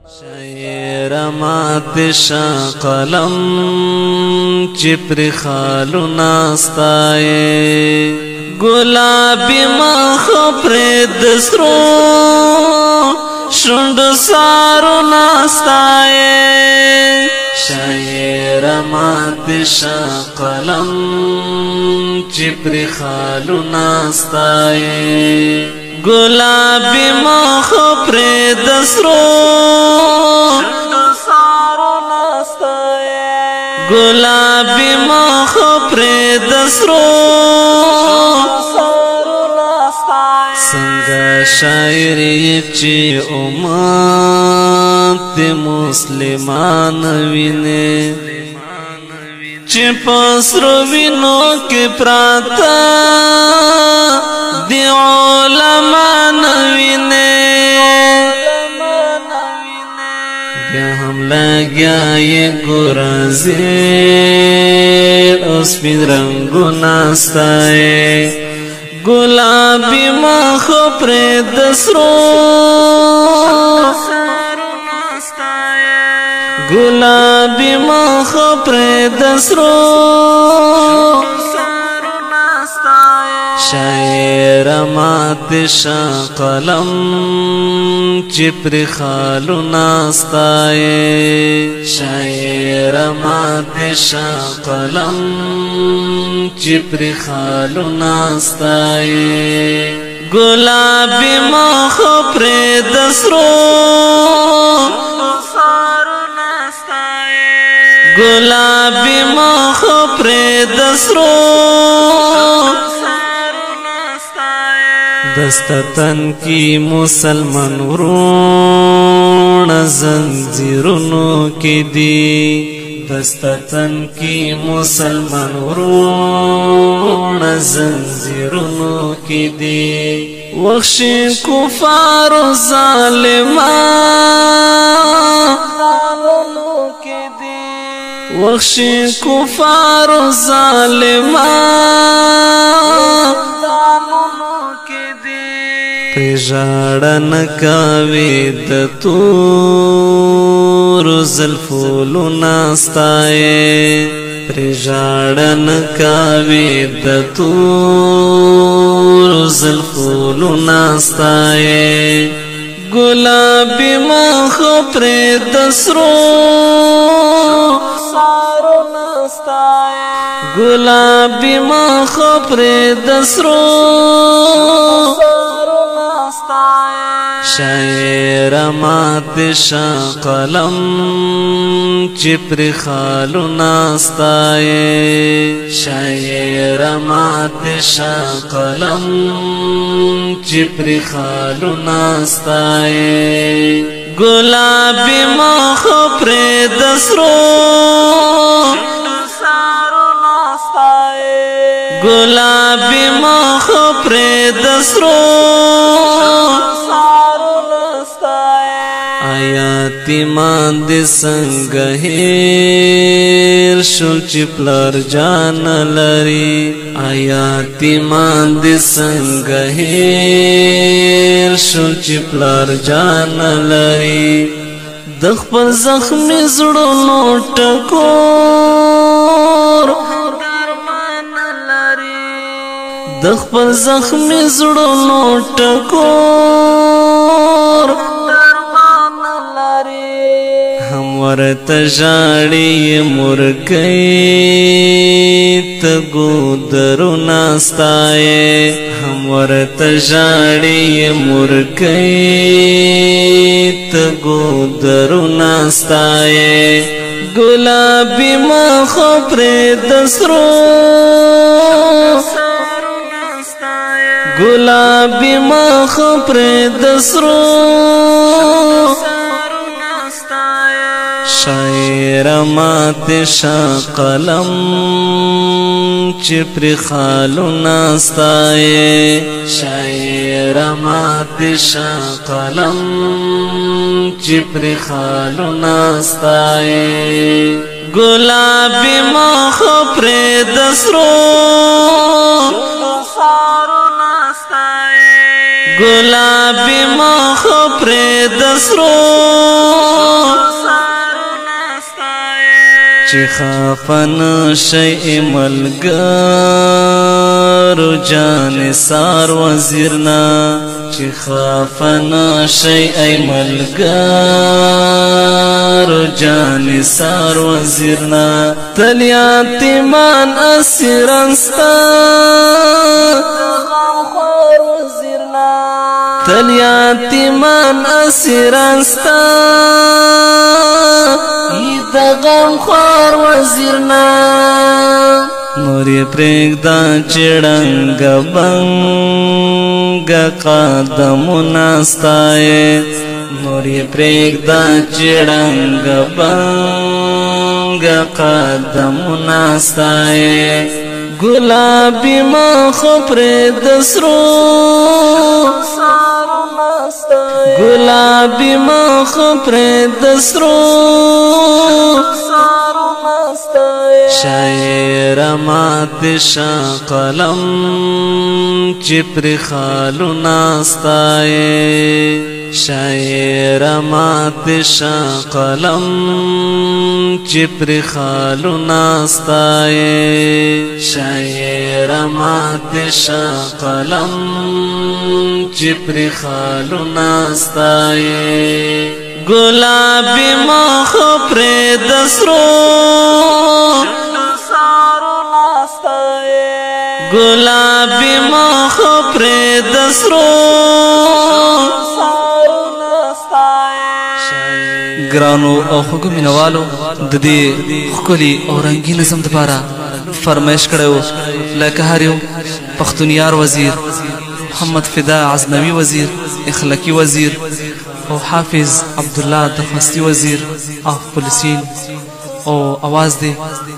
شاعر مات شا قلم چپر خالو ناستائے گلابی مخ پر دسرو شنڈ سارو ناستائے شاعر مات شا قلم چپر خالو ناستائے گلابی مخ پر دسرو گلابی مخ پر دسرو سنگا شاعری چی امت مسلمان وینے چی پسرو وینو کی پراتا دی علمان وینے بیا ہم لگیا یہ گرازیر اس پین رنگو ناستائے گلابی مخ پر دسرو گلابی مخ پر دسرو شاعر مات شا قلم چپر خالو ناستائے شاعر مات شا قلم چپر خالو ناستائے گلابی مخ پر دسرو گلابی مخ پر دسرو دستتن کی مسلمان ورون زنجیرونو کی دی دستتن کی مسلمان ورون زنجیرونو کی دی وخشی کفار و ظالمان وخشی کفار و ظالمان پریژاڑن کاوی د تور زلفولو ناستائے پریژاڑن کاوی د تور زلفولو ناستائے گلابی مخ پر دسرو گلابی مخ پر دسرو شاعر مات شا قلم چپر خالو ناستائے شاعر مات شا قلم چپر خالو ناستائے گلابی مخ پر دسرو گلابی مخ پر دسرو آیاتی ماند سنگ هیر شل چپلر جان لری آیاتی ماند سنگ هیر شل چپلر جان لری دخپل زخمی زړونو ټکور دخپل زخمی زړونو ټکور هم ورته ژاړي مرګي ته ګودرو ناستائے هم ورته ژاړي مرګي ته ګودرو ناستائے گلابی مخ پر دسرو گلابی مخ پر دسرو شاعر مات شا قلم چپر خالو ناستائے شاعر مات شا قلم چپر خالو ناستائے گلابی مخ پر دسرو گلابی مخ خپر دسرو چی خافن شیء ملګرو جان سار وزیرنا چی خافن شیء ملګرو جان سار وزیرنا تل یتیمان اسیرانستا تل یتیمان اسیرانستا د غم خوار وزیرنا نورې پرېږده چړنګ بنګ قدمونه ستایې نورې پرېږده چړنګ بنګ قدمونه ستایې ګلابي مخ پرې د سرو گلابی مخ پرې د سرو شاعر مات شا قلم چې پر خالو ناستای شاعر مات شا قلم چې پر خالو ناستای شاعر مات شا قلم چې پر خالو ناستای گلابی مخ پرې د سرو گلابی مخ پرې د سرو ګرانو او خوږو مینوالو د دې ښکلي او رنګین نظم دپاره فرمایش کړی و لکه هر یو پښتونیار وزیر محمد فدا غزنوي وزیر اخلاقي وزیر او حافظ عبدالله درخواستي وزیر او پولیسین او आवाज دی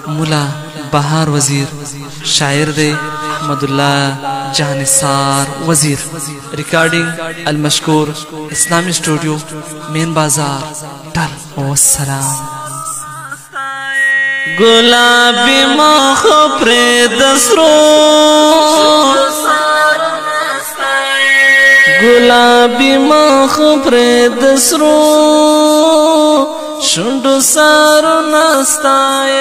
مولا بهار وزیر شاعر دی احمد الله جانثار وزیر ریکارڈنگ المشکور اسلامی اسٹوڈیو مین بازار ڈل والسلام گلابی مخ پرې د سرو گلابی مخ پرې د سرو شونډو سارو ناستای